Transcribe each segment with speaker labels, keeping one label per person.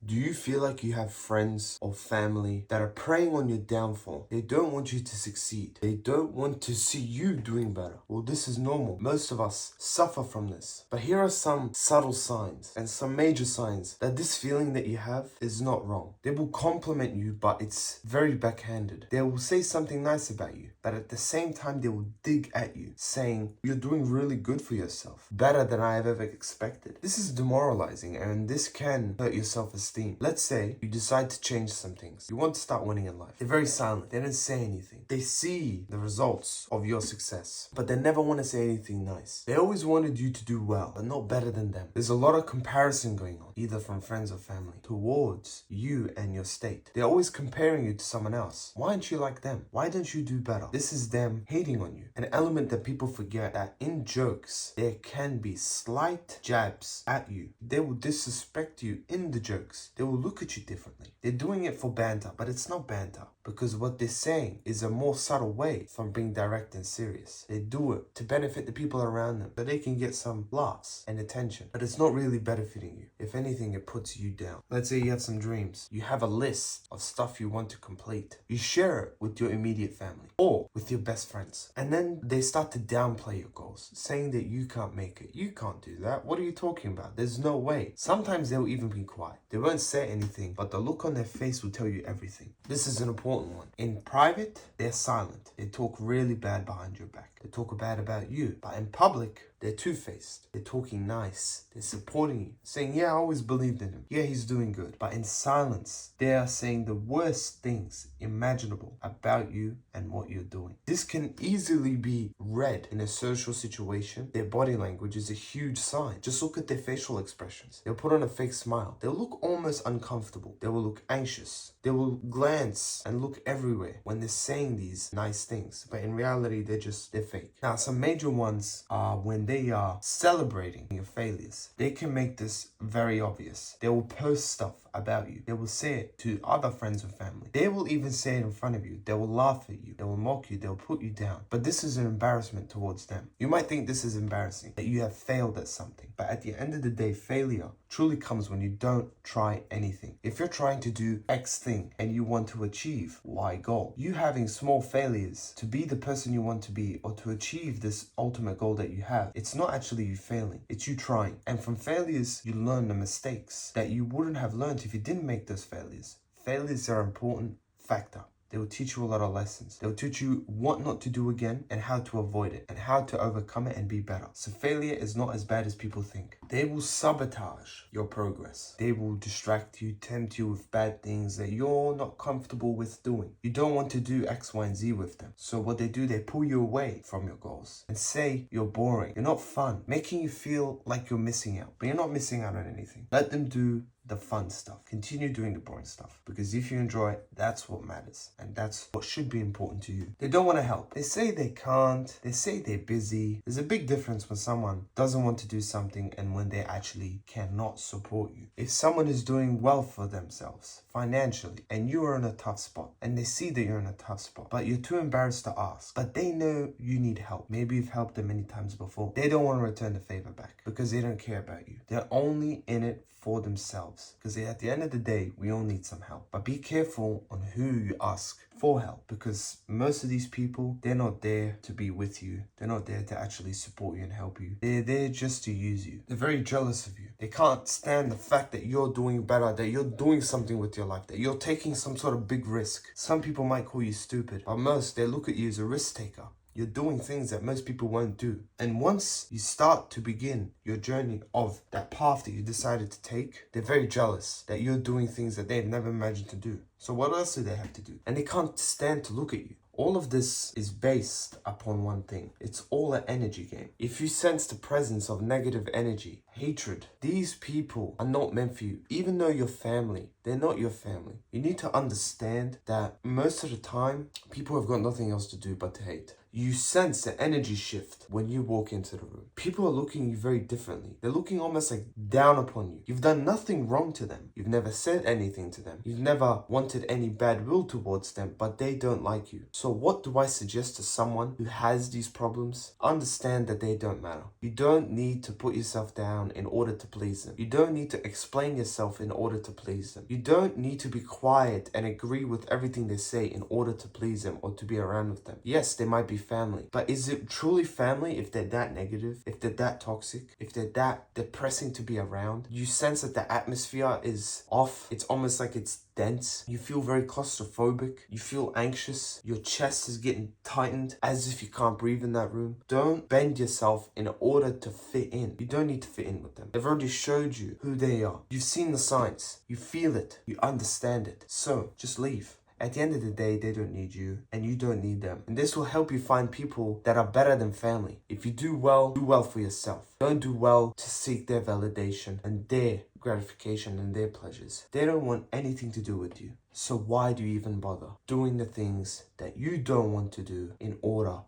Speaker 1: Do you feel like you have friends or family that are preying on your downfall? They don't want you to succeed. They don't want to see you doing better. Well, this is normal. Most of us suffer from this. But here are some subtle signs and some major signs that this feeling that you have is not wrong. They will compliment you, but it's very backhanded. They will say something nice about you, but at the same time, they will dig at you, saying, you're doing really good for yourself, better than I have ever expected. This is demoralizing, and this can hurt your self-esteem. Let's say you decide to change some things. You want to start winning in life. They're very silent. They don't say anything. They see the results of your success, but they never want to say anything nice. They always wanted you to do well, but not better than them. There's a lot of comparison going on, either from friends or family, towards you and your state. They're always comparing you to someone else. Why aren't you like them? Why don't you do better? This is them hating on you. An element that people forget, that in jokes, there can be slight jabs at you. They will disrespect you in the jokes. They will look at you differently. They're doing it for banter, but it's not banter, because what they're saying is a more subtle way from being direct and serious. They do it to benefit the people around them, so they can get some laughs and attention, but it's not really benefiting you. If anything, it puts you down. Let's say you have some dreams. You have a list of stuff you want to complete. You share it with your immediate family or with your best friends, and then they start to downplay your goals, saying that you can't make it. You can't do that. What are you talking about? There's no way. Sometimes they'll even be quiet. They won't say anything, but the look on their face will tell you everything. This is an important one. In private, they're silent. They talk really bad behind your back. They talk bad about you. But in public, they're two-faced. They're talking nice. They're supporting you, saying, yeah, I always believed in him. Yeah, he's doing good. But in silence, they are saying the worst things imaginable about you and what you're doing. This can easily be read in a social situation. Their body language is a huge sign. Just look at their facial expressions. They'll put on a fake smile. They'll look almost uncomfortable. They will look anxious. They will glance and look everywhere when they're saying these nice things. But in reality, they're fake. Now, some major ones are when they are celebrating your failures. They can make this very obvious. They will post stuff about you. They will say it to other friends and family. They will even say it in front of you. They will laugh at you. They will mock you. They will put you down. But this is an embarrassment towards them. You might think this is embarrassing, that you have failed at something. But at the end of the day, failure truly comes when you don't try anything. If you're trying to do X thing and you want to achieve Y goal, you having small failures to be the person you want to be or to achieve this ultimate goal that you have, it's not actually you failing. It's you trying. And from failures, you learn the mistakes that you wouldn't have learned if you didn't make those failures. Failures are an important factor. They will teach you a lot of lessons. They will teach you what not to do again and how to avoid it and how to overcome it and be better. So failure is not as bad as people think. They will sabotage your progress. They will distract you, tempt you with bad things that you're not comfortable with doing. You don't want to do X, Y, and Z with them. So what they do, they pull you away from your goals and say you're boring, you're not fun, making you feel like you're missing out. But you're not missing out on anything. Let them do the fun stuff. Continue doing the boring stuff, because if you enjoy it, that's what matters, and that's what should be important to you. They don't want to help. They say they can't. They say they're busy. There's a big difference when someone doesn't want to do something and when they actually cannot support you. If someone is doing well for themselves financially and you are in a tough spot and they see that you're in a tough spot, but you're too embarrassed to ask, but they know you need help, maybe you've helped them many times before, they don't want to return the favor back because they don't care about you. They're only in it for themselves, because at the end of the day, we all need some help. But be careful on who you ask for help, because most of these people, they're not there to be with you. They're not there to actually support you and help you. They're there just to use you. They're very jealous of you. They can't stand the fact that you're doing better, that you're doing something with your life, that you're taking some sort of big risk. Some people might call you stupid, but most, they look at you as a risk taker. You're doing things that most people won't do. And once you start to begin your journey of that path that you decided to take, they're very jealous that you're doing things that they've never imagined to do. So what else do they have to do? And they can't stand to look at you. All of this is based upon one thing. It's all an energy game. If you sense the presence of negative energy, hatred, these people are not meant for you. Even though you're family, they're not your family. You need to understand that most of the time, people have got nothing else to do but to hate. You sense the energy shift when you walk into the room. People are looking at you very differently. They're looking almost like down upon you. You've done nothing wrong to them. You've never said anything to them. You've never wanted any bad will towards them, but they don't like you. So what do I suggest to someone who has these problems? Understand that they don't matter. You don't need to put yourself down in order to please them. You don't need to explain yourself in order to please them. You don't need to be quiet and agree with everything they say in order to please them or to be around with them. Yes, they might be family, but is it truly family if they're that negative, if they're that toxic, if they're that depressing to be around? You sense that the atmosphere is off. It's almost like it's dense. You feel very claustrophobic. You feel anxious. Your chest is getting tightened as if you can't breathe in that room. Don't bend yourself in order to fit in. You don't need to fit in with them. They've already showed you who they are. You've seen the signs. You feel it. You understand it. So just leave. At the end of the day, they don't need you and you don't need them. And this will help you find people that are better than family. If you do well for yourself. Don't do well to seek their validation and their gratification and their pleasures. They don't want anything to do with you. So why do you even bother doing the things that you don't want to do in order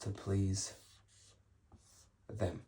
Speaker 1: to please them?